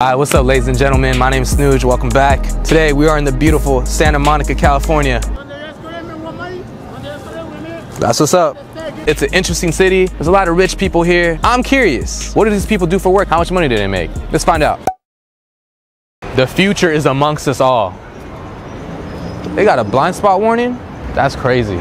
Hi, what's up, ladies and gentlemen? My name is SnewJ. Welcome back. Today we are in the beautiful Santa Monica, California. That's what's up. It's an interesting city. There's a lot of rich people here. I'm curious, what do these people do for work? How much money do they make? Let's find out. The future is amongst us all. They got a blind spot warning? That's crazy.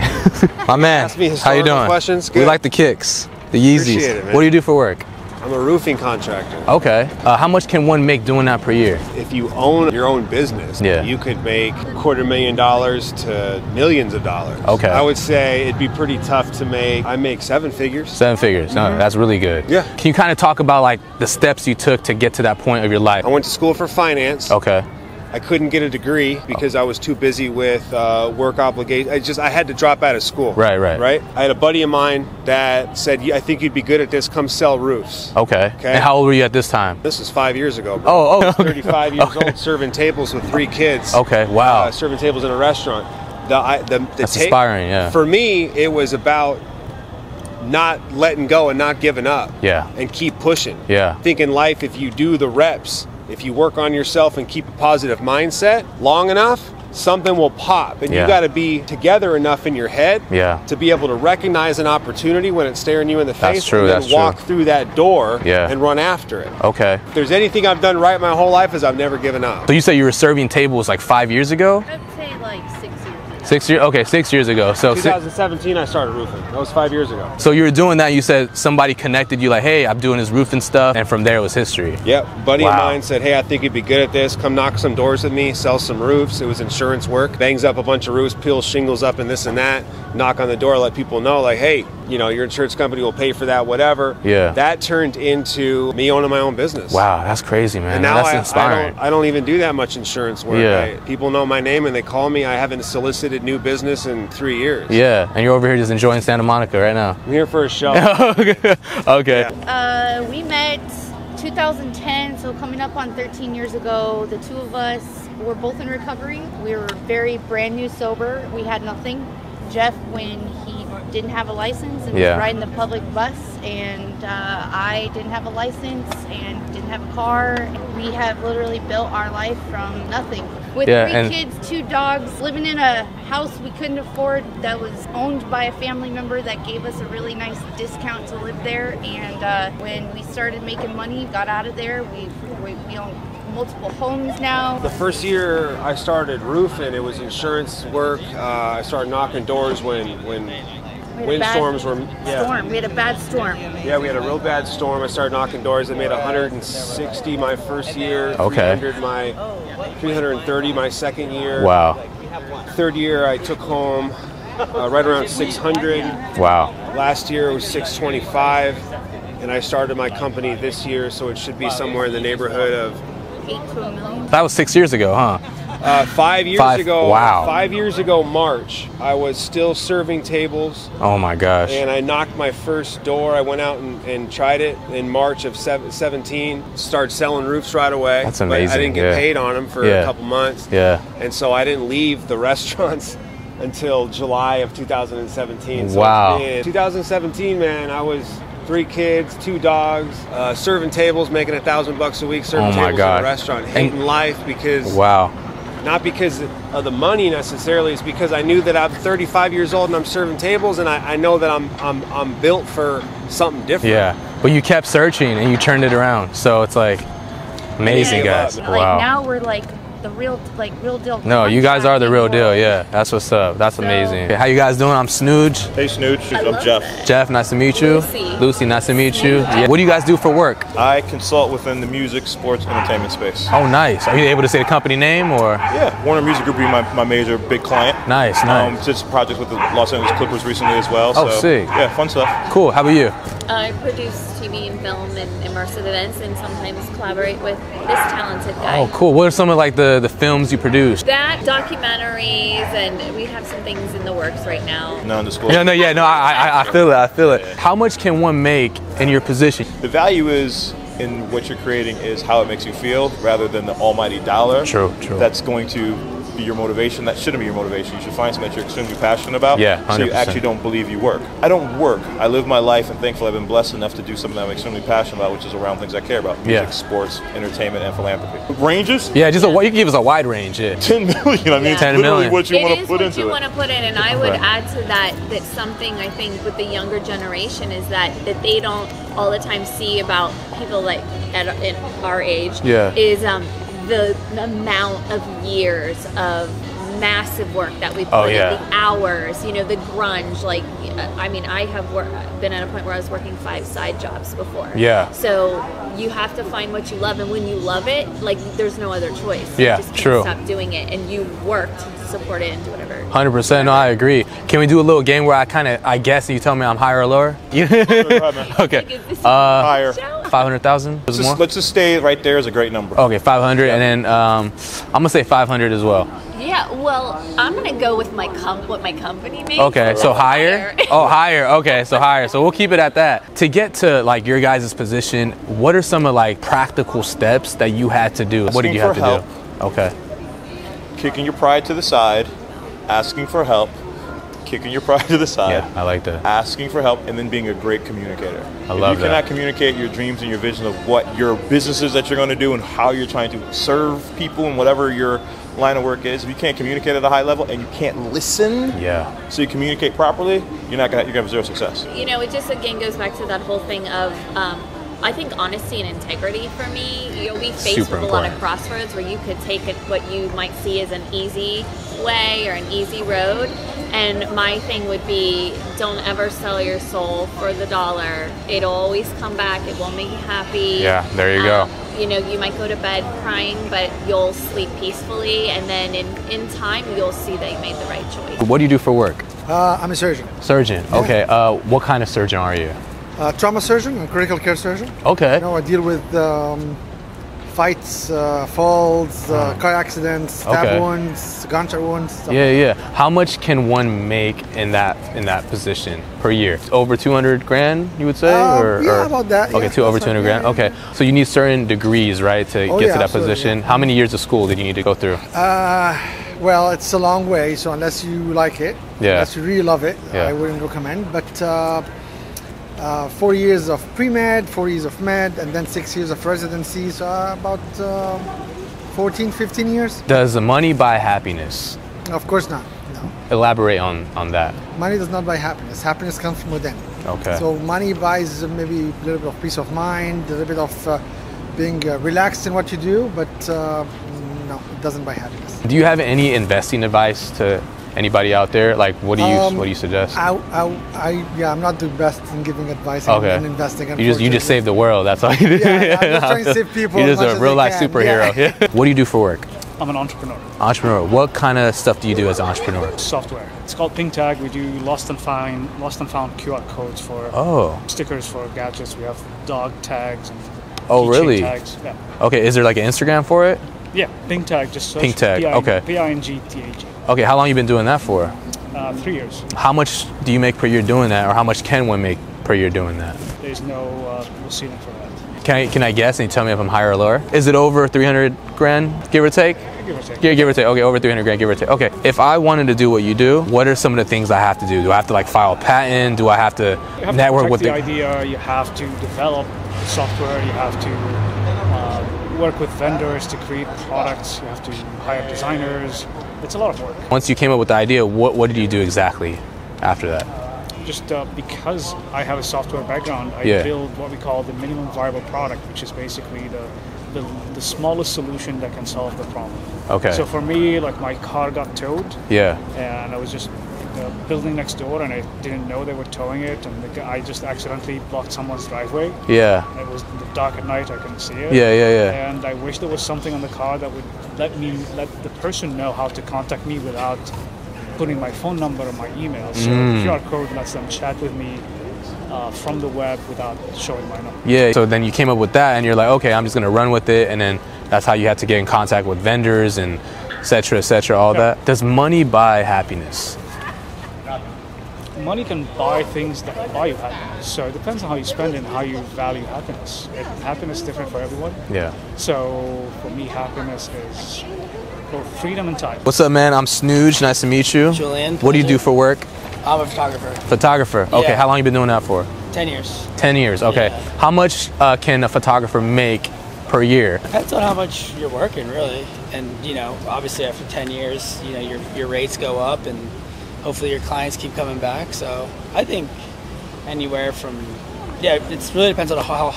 My man, how you doing? Questions? Good. We like the kicks, the Yeezys. Appreciate it, man. What do you do for work? I'm a roofing contractor. Okay. How much can one make doing that per year? If you own your own business, you could make $250,000 to millions of dollars. Okay. I would say it'd be pretty tough to make. I make 7 figures. 7 figures. No, that's really good. Yeah. Can you kind of talk about like the steps you took to get to that point of your life? I went to school for finance. Okay. I couldn't get a degree because I was too busy with work obligations. I had to drop out of school. Right. I had a buddy of mine that said, I think you'd be good at this, come sell roofs. Okay. And how old were you at this time? This was 5 years ago, bro. Oh. I was 35 years old, serving tables with 3 kids. Okay, wow. Serving tables in a restaurant. That's inspiring, yeah. For me, it was about not letting go and not giving up. Yeah. And keep pushing. Yeah. I think in life, if you do the reps, if you work on yourself and keep a positive mindset long enough, something will pop. And you got to be together enough in your head to be able to recognize an opportunity when it's staring you in the face and then walk through that door and run after it. Okay. If there's anything I've done right my whole life is I've never given up. So you said you were serving tables like 5 years ago? I'd say like 6 years ago. 6 years? Okay, 6 years ago. So 2017 I started roofing. That was 5 years ago. So you were doing that, you said somebody connected you like, hey, I'm doing this roofing stuff, and from there it was history. Yep. Buddy of mine said, hey, I think you'd be good at this. Come knock some doors with me, sell some roofs. It was insurance work. Bangs up a bunch of roofs, peels shingles up and this and that. Knock on the door, let people know like, hey, you know, your insurance company will pay for that, whatever. Yeah. That turned into me owning my own business. Wow, that's crazy, man. And now that's inspiring. I don't even do that much insurance work. Yeah. People know my name and they call me. I haven't solicited new business in 3 years. Yeah, and you're over here just enjoying Santa Monica right now. I'm here for a show. Okay. Yeah. We met 2010, so coming up on 13 years ago. The two of us were both in recovery. We were very brand new sober. We had nothing. Jeff, when he didn't have a license and was riding the public bus, and I didn't have a license and didn't have a car. We have literally built our life from nothing. With 3 kids, 2 dogs, living in a house we couldn't afford that was owned by a family member that gave us a really nice discount to live there. And when we started making money, got out of there, we own multiple homes now. The first year I started roofing, it was insurance work. I started knocking doors when windstorms were. We had a bad storm. Yeah, we had a real bad storm. I started knocking doors. I made 160 my first year. Okay. 330 my second year. Wow. Third year I took home right around 600. Wow. Last year it was 625, and I started my company this year, so it should be somewhere in the neighborhood of 8 to $1 million. That was 6 years ago, huh? 5 years ago. Wow. 5 years ago, March, I was still serving tables. Oh my gosh. And I knocked my first door. I went out and tried it in March of 17. Started selling roofs right away. That's amazing. But I didn't get paid on them for a couple months. Yeah. And so I didn't leave the restaurants until July of 2017. So wow. 2017, man, I was 3 kids, 2 dogs, serving tables, making $1,000 a week, serving tables in a restaurant, hating life because not because of the money necessarily, it's because I knew that I'm 35 years old and I'm serving tables, and I know that I'm built for something different. Yeah, but you kept searching and you turned it around, so it's like amazing, guys. Like wow. now we're like the real deal. No, you guys are the real deal. Yeah, that's what's up. That's amazing. Okay, how you guys doing? I'm SnewJ. Hey SnewJ, I'm Jeff. Jeff, nice to meet you. Lucy, nice to meet you. Yeah. What do you guys do for work? I consult within the music, sports, entertainment space. Oh, nice. Are you able to say the company name or? Yeah, Warner Music Group being my major big client. Nice. Did some projects with the Los Angeles Clippers recently as well. Oh, so, sick. Yeah, fun stuff. Cool. How about you? I produce TV and film and immersive events, and sometimes collaborate with this talented guy. Oh, cool. What are some of like the films you produce? That, documentaries, and we have some things in the works right now. Non-disclosure. I feel it. How much can one make in your position? The value is in what you're creating is how it makes you feel rather than the almighty dollar. True. That's going to be your motivation. That shouldn't be your motivation. You should find something that you're extremely passionate about. Yeah, 100%. So you actually don't believe you work. I don't work. I live my life, and thankfully I've been blessed enough to do something that I'm extremely passionate about, which is around things I care about: music, sports, entertainment, and philanthropy. Ranges? Yeah, just you can give us a wide range. Yeah. 10 million. I mean, it's literally what you want to put into it. You want to put in, and I would add to that something I think with the younger generation is that they don't all the time see about people like in our age is the amount of years of massive work that we put in, the hours, you know, the grunge. Like, I mean, I have been at a point where I was working 5 side jobs before. Yeah. So you have to find what you love, and when you love it, like, there's no other choice. Yeah, you just can't stop doing it, and you worked to support it and do whatever. 100%. No, I agree. Can we do a little game where I guess, and you tell me I'm higher or lower? Okay. Higher. 500,000? Let's just stay right there as a great number. Okay, 500, and then I'm gonna say 500 as well. Yeah, well, I'm gonna go with what my company makes. Okay, so higher? Oh, higher. Okay, so higher. So we'll keep it at that. To get to like your guys' position, what are some of like practical steps that you had to do? What did you have to do? Okay. Kicking your pride to the side, asking for help, kicking your pride to the side. Yeah, I like that. Asking for help, and then being a great communicator. I love that. You cannot communicate your dreams and your vision of what your business is that you're going to do and how you're trying to serve people and whatever your line of work is. If you can't communicate at a high level and you can't listen, so you communicate properly, you're gonna have zero success. You know, it just again goes back to that whole thing of I think honesty and integrity for me. You'll be faced with a lot of crossroads where you could take what you might see as an easy way or an easy road, and my thing would be, don't ever sell your soul for the dollar. It'll always come back. It will make you happy. Yeah, there you go. You know, you might go to bed crying, but you'll sleep peacefully, and then in time you'll see that you made the right choice. What do you do for work? I'm a surgeon. Surgeon. Okay. What kind of surgeon are you? Trauma surgeon, a critical care surgeon. Okay. You know, I deal with fights, falls, car accidents, stab wounds, gunshot wounds. Yeah. How much can one make in that position per year? Over 200 grand, you would say? About that. Okay, over 200 grand. Okay. So you need certain degrees, right, to get to that position. How many years of school did you need to go through? Well, it's a long way. So unless you like it, unless you really love it, I wouldn't recommend. But 4 years of pre-med, 4 years of med, and then 6 years of residency, so about 14, 15 years. Does the money buy happiness? Of course not, no. Elaborate on that. Money does not buy happiness. Happiness comes from within. Okay. So money buys maybe a little bit of peace of mind, a little bit of being relaxed in what you do, but no, it doesn't buy happiness. Do you have any investing advice to anybody out there? Like, what do you suggest? I'm not the best in giving advice and investing. You just save the world. That's all you do. I'm just trying to save people. You're just a real life superhero. Yeah. What do you do for work? I'm an entrepreneur. Entrepreneur. What kind of stuff do you do as an entrepreneur? Software. It's called Ping Tag. We do lost and found QR codes for stickers for gadgets. We have dog tags and really? Tags. Yeah. Okay. Is there like an Instagram for it? Yeah, Ping Tag. Just search Ping Tag. Okay. Pingtag. Okay. How long have you been doing that for? 3 years. How much do you make per year doing that, or how much can one make per year doing that? There's no ceiling for that. Can I guess, and you tell me if I'm higher or lower? Is it over 300 grand, give or take? Give or take. Give or take. Okay, over 300 grand, give or take. Okay. If I wanted to do what you do, what are some of the things I have to do? Do I have to like file a patent? Do I have to network with the idea? You have to develop software. You have to work with vendors to create products. You have to hire designers. It's a lot of work. Once you came up with the idea, what did you do exactly after that? Just because I have a software background, I build what we call the minimum viable product, which is basically the smallest solution that can solve the problem. Okay. So for me, like my car got towed. Yeah. And I was just building next door, and I didn't know they were towing it, and I just accidentally blocked someone's driveway. Yeah. It was dark at night, I couldn't see it. Yeah. And I wish there was something on the car that would let the person know how to contact me without putting my phone number or my email. So the QR code lets them chat with me from the web without showing my number. Yeah, so then you came up with that, and you're like, okay, I'm just going to run with it, and then that's how you had to get in contact with vendors and et cetera, all that. Does money buy happiness? money can buy things that buy you happiness. So it depends on how you spend it and how you value happiness. Happiness is different for everyone. Yeah. So for me, happiness is both freedom and time. What's up, man? I'm SnewJ. Nice to meet you. Julian. What do you do for work? I'm a photographer. Photographer. Okay. Yeah. How long you been doing that for? 10 years. 10 years. Okay. Yeah. How much can a photographer make per year? Depends on how much you're working, really. And obviously after 10 years, your rates go up, and hopefully your clients keep coming back. So I think anywhere from it really depends on how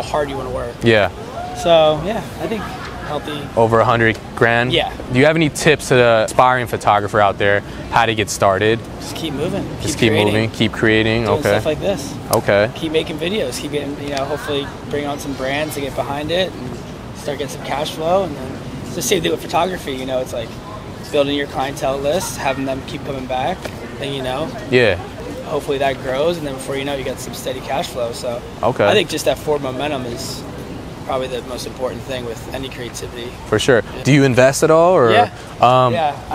hard you want to work. Yeah. So yeah, I think healthy. Over 100 grand? Yeah. Do you have any tips to the aspiring photographer out there how to get started? Just keep moving. Just keep moving, keep creating. Doing okay. Stuff like this. Okay. Keep making videos. Keep getting, hopefully bring on some brands to get behind it and start getting some cash flow. And then it's the same thing with photography. It's like building your clientele list, having them keep coming back. Then Yeah. Hopefully that grows, and then before you know, you got some steady cash flow. So okay. I think just that forward momentum is probably the most important thing with any creativity. For sure. Yeah. Do you invest at all, or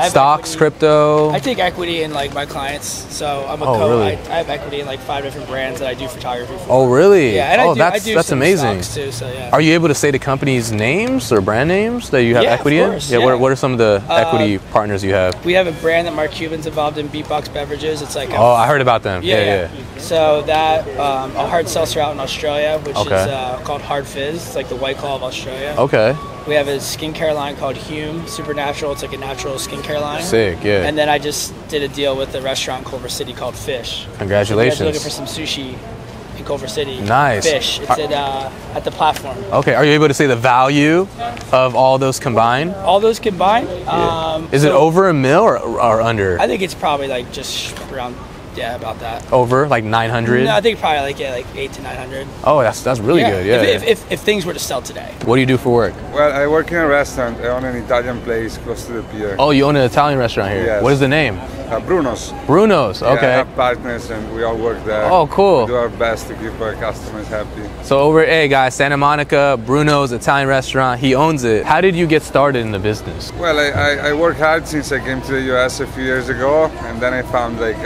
stocks, crypto? I take equity in like my clients, so I'm really? I have equity in like 5 different brands that I do photography for. Oh, really? Yeah, and I do that's some amazing. stocks too, so yeah. Are you able to say the company's names or brand names that you have equity of course, in? Yeah. What are some of the equity partners you have? We have a brand that Mark Cuban's involved in, Beatbox Beverages. It's like I heard about them. Yeah. So that a hard seltzer out in Australia, which is called Hard Fizz. It's like the White Claw of Australia. Okay. We have a skincare line called Hume Supernatural. It's like a natural skincare line. Sick, yeah. And then I just did a deal with a restaurant in Culver City called Fish. Congratulations. So if you're looking for some sushi in Culver City. Nice. Fish. It's at the platform. Okay. Are you able to say the value of all those combined? All those combined? Yeah. Is it over $1 million or under? I think it's probably like just around. Yeah, about that. Over like 900? No, I think probably like 8 to 900. Oh, that's really good. Yeah. If things were to sell today. What do you do for work? Well, I work in a restaurant. I own an Italian place close to the pier. Oh, you own an Italian restaurant here? Yes. What is the name? Bruno's. Bruno's. Okay. Yeah, I have partners and we all work there. Oh, cool. We do our best to keep our customers happy. So over at guys, Santa Monica, Bruno's Italian restaurant. He owns it. How did you get started in the business? Well, I work hard since I came to the US a few years ago, and then I found like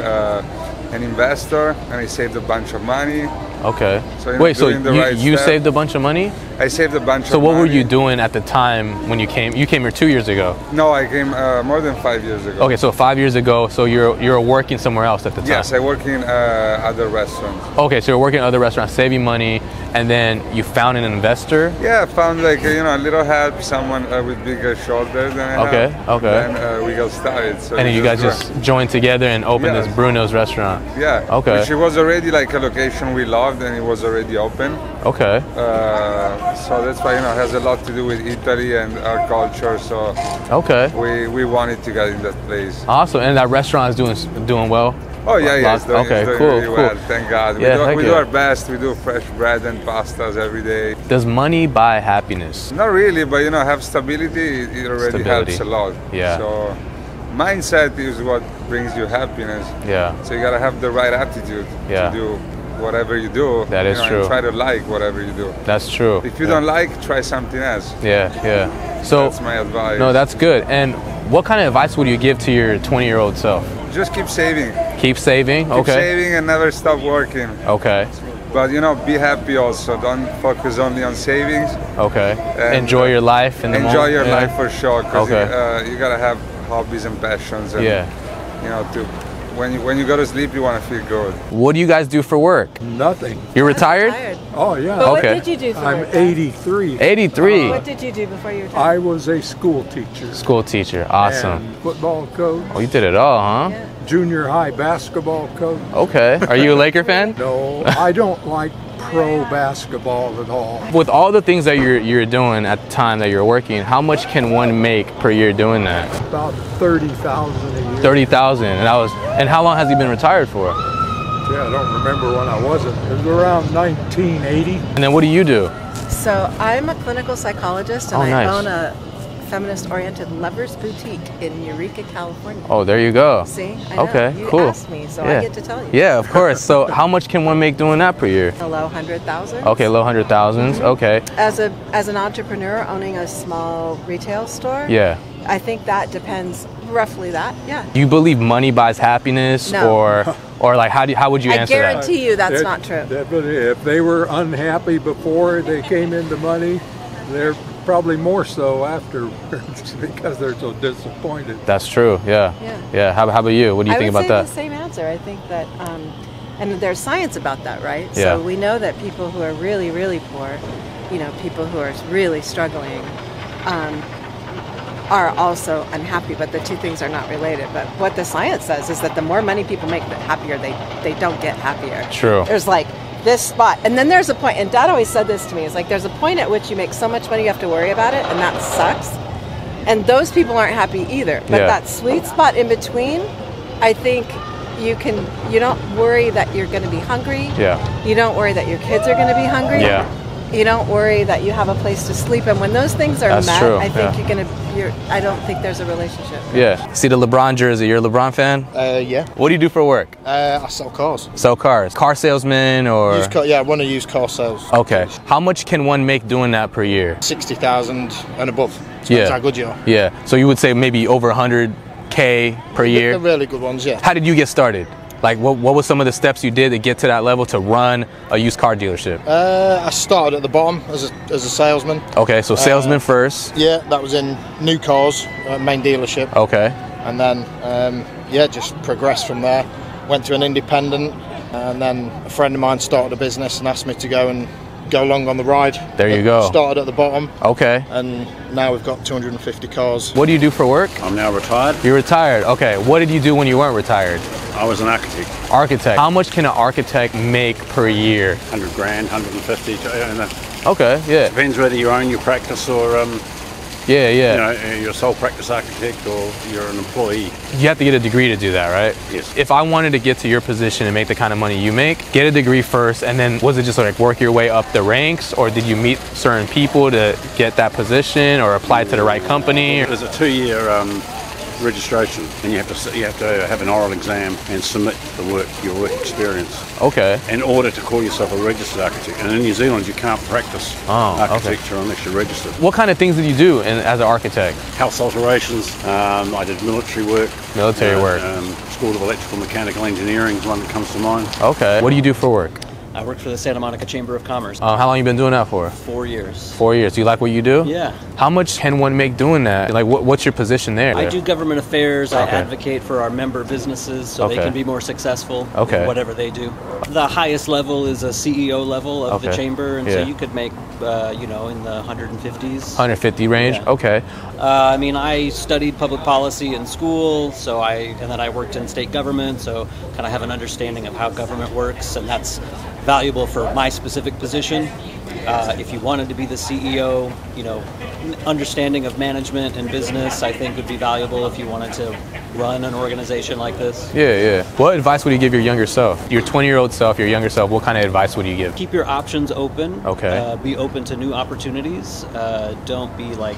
an investor, and I saved a bunch of money. Okay. So, wait, so you saved a bunch of money? I saved a bunch of money. So what were you doing doing at the time when you came? You came here 2 years ago. No, I came more than 5 years ago. Okay, so 5 years ago, so you're working somewhere else at the time? Yes, I work in other restaurants. Okay, so you're working at other restaurants, saving money, and then you found an investor? Yeah, I found like, a little help, someone with bigger shoulders than I have. Okay. And we got started. So and then you guys just joined together and opened this Bruno's restaurant? Yeah. Okay. Which it was already like a location we loved, and it was already open. Okay. So that's why, it has a lot to do with Italy and our culture. So we wanted to get in that place. Awesome. And that restaurant is doing well? Oh yeah, it's doing really cool. well, thank God. We do our best. We do fresh bread and pastas every day. Does money buy happiness? Not really, but have stability, it already helps a lot. Yeah. So mindset is what brings you happiness. Yeah. So you gotta have the right attitude to do whatever you do. That is true. And try to like whatever you do. That's true. If you don't like, try something else. Yeah. So that's my advice. No, that's good. And what kind of advice would you give to your 20-year-old self? Just keep saving. Keep saving? Keep saving and never stop working. Okay. But be happy also. Don't focus only on savings. Okay. And enjoy your life in the moment. Enjoy your life for sure. Because you gotta have hobbies and passions. And, when you go to sleep, you want to feel good. What do you guys do for work? Nothing. You're retired? Oh, yeah. But what did you do for work? I'm 83. 83. What did you do before you retired? I was a school teacher. School teacher. Awesome. And football coach. Oh, you did it all, huh? Yeah. Junior high basketball coach. Okay. Are you a Laker fan? No, I don't like pro basketball at all. With all the things that you're doing at the time that you're working, how much can one make per year doing that? About $30,000 a year. 30,000. And how long has he been retired for? Yeah, I don't remember when I was. It was around 1980. And then what do you do? So I'm a clinical psychologist, and nice. I own a feminist-oriented lovers boutique in Eureka, California. Oh, there you go. See? I know. Okay, you cool. asked me, so I get to tell you. Yeah, of course. So how much can one make doing that per year? A low 100,000. Okay, low 100,000s. Okay. As an entrepreneur owning a small retail store, I think that depends roughly that. Yeah. Do you believe money buys happiness? No. Or Or like, how would you answer that? I guarantee you that's not true. If they were unhappy before they came into money, they're probably more so afterwards because they're so disappointed. That's true. Yeah. How about you? What do you think about that? I would say the same answer. I think that, and there's science about that, right? Yeah. So we know that people who are really, really poor, you know, people who are really struggling, are also unhappy, but the two things are not related. But what the science says is that the more money people make, the happier they don't get happier. True. There's like this spot, and then there's a point, and Dad always said this to me, it's like there's a point at which you make so much money you have to worry about it, and that sucks. And those people aren't happy either. But that sweet spot in between, I think you don't worry that you're going to be hungry. Yeah. You don't worry that your kids are going to be hungry. Yeah. You don't worry that you have a place to sleep, and when those things are met, I think I don't think there's a relationship. Yeah. See the LeBron jersey. You're a LeBron fan? Yeah. What do you do for work? I sell cars. Sell cars. Car salesman or? Yeah, I run a used car sales. Okay. How much can one make doing that per year? 60,000 and above. Depends how good you are. Yeah. So you would say maybe over 100K per year? The really good ones, yeah. How did you get started? Like, what were some of the steps you did to get to that level to run a used car dealership? I started at the bottom as a salesman. Okay, so salesman first. Yeah, that was in new cars, main dealership. Okay. And then, just progressed from there. Went to an independent, and then a friend of mine started a business and asked me to go along on the ride. There you go. Started at the bottom. Okay. And now we've got 250 cars. What do you do for work? I'm now retired. You're retired. Okay. What did you do when you weren't retired? I was an architect. Architect. How much can an architect make per year? 100 grand, 150. Okay, yeah. Depends whether you own your practice or you're a sole practice architect or you're an employee. You have to get a degree to do that, right? Yes. If I wanted to get to your position and make the kind of money you make, get a degree first, and then was it just like work your way up the ranks, or did you meet certain people to get that position or apply to the right company? There's a 2-year registration, and you have to have an oral exam and submit your work experience. Okay. In order to call yourself a registered architect. And in New Zealand, you can't practice architecture unless you're registered. What kind of things did you do as an architect? House alterations. I did military work. Military work. School of Electrical Mechanical Engineering is one that comes to mind. Okay. What do you do for work? I work for the Santa Monica Chamber of Commerce. How long have you been doing that for? 4 years. 4 years. Do you like what you do? Yeah. How much can one make doing that? Like, what's your position there? I do government affairs. I advocate for our member businesses so they can be more successful in whatever they do. The highest level is a CEO level of the chamber, and so you could make, in the 150s. 150 range? Yeah. Okay. I studied public policy in school, and then I worked in state government, so kind of have an understanding of how government works, and that's valuable for my specific position. If you wanted to be the CEO, understanding of management and business, I think would be valuable if you wanted to run an organization like this. Yeah. What advice would you give your younger self? Your 20-year-old self, your younger self, what kind of advice would you give? Keep your options open. Okay. Be open to new opportunities. Don't be like,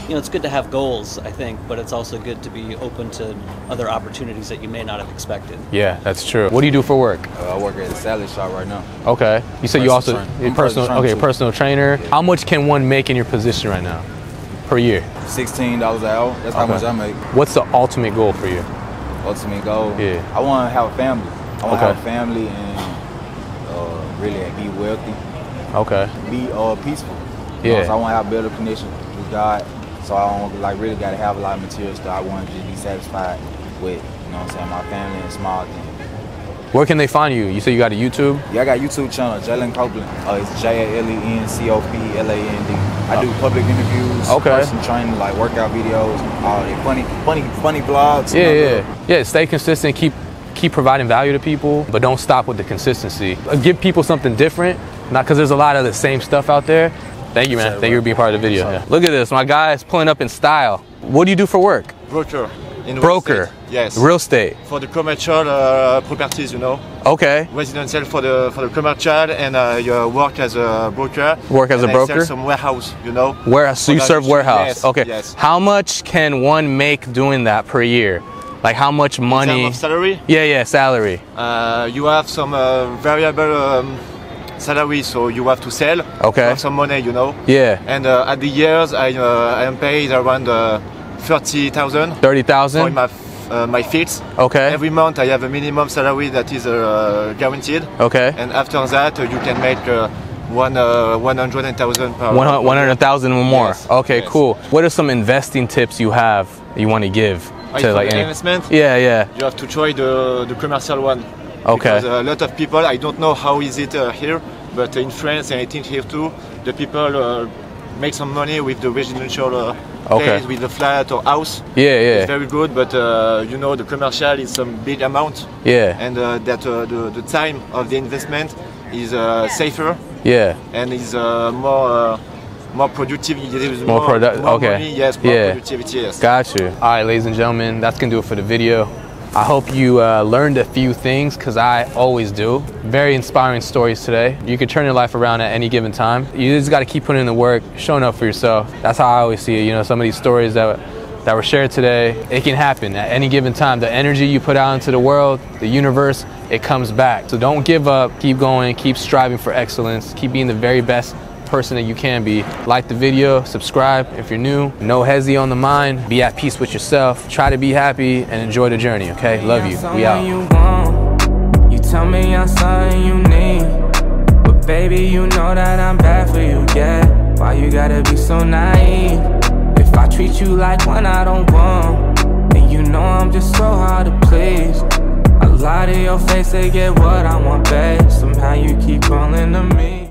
it's good to have goals, I think, but it's also good to be open to other opportunities that you may not have expected. Yeah, that's true. What do you do for work? I work at a salad shop right now. Okay. You said you also personal trainer. How much can one make in your position right now per year? $16 an hour. That's how much I make. What's the ultimate goal for you? Ultimate goal? Yeah. I want to have a family. I want to have a family and really be wealthy. Okay. Be peaceful. Yeah. So I want to have a better connection with God. So I don't really got to have a lot of material stuff. I want to just be satisfied with, my family and small things. Where can they find you? You say you got a YouTube? Yeah, I got a YouTube channel, Jalen Copeland. It's JALENCOPLAND. I do public interviews, personal training, like workout videos, all that funny blogs. Yeah. Stay consistent. Keep providing value to people, but don't stop with the consistency. Give people something different, not because there's a lot of the same stuff out there. Thank you, man. Thank you for being part of the video. Yeah. Look at this. My guy is pulling up in style. What do you do for work? Broker. Broker? Yes. Real estate? For the commercial properties, Okay. Residential for the commercial, and you work as a broker. Work as a broker? I sell some warehouse, Warehouse. So you serve warehouse? Yes. Okay. Yes. How much can one make doing that per year? Like how much money? In terms of salary? Yeah, salary. You have some variable salary, so you have to sell. Okay. You have some money, Yeah. And at the years, I am paid around 30,000. 30,000. For my my fees. Okay. Every month I have a minimum salary that is guaranteed. Okay. And after that you can make 100,000 per 100,000 or more. Yes. Okay, yes. cool. What are some investing tips you have you want to give to like any investment? Yeah, yeah. You have to try the commercial one. Okay. Because a lot of people, I don't know how is it here, but in France and I think here too, the people make some money with the residential place, with the flat or house. Yeah, yeah. It's very good, but you know the commercial is some big amount. Yeah. And that the time of the investment is safer. Yeah. And is more productive. More okay. Money, yes, more productivity, yes. Got you. All right, ladies and gentlemen, that's gonna do it for the video. I hope you learned a few things, because I always do. Very inspiring stories today. You can turn your life around at any given time. You just got to keep putting in the work, showing up for yourself. That's how I always see it. You know, some of these stories that were shared today, it can happen at any given time. The energy you put out into the world, the universe, it comes back. So don't give up, keep going, keep striving for excellence, keep being the very best person that you can be. Like the video, subscribe if you're new. No hesi on the mind. Be at peace with yourself. Try to be happy and enjoy the journey, okay? Love you. We out. You tell me I'm something you need, but baby, you know that I'm bad for you, yeah. Why you gotta be so naive? If I treat you like one I don't want, and you know I'm just so hard to please. I lie to your face to get what I want, babe. Somehow you keep calling to me.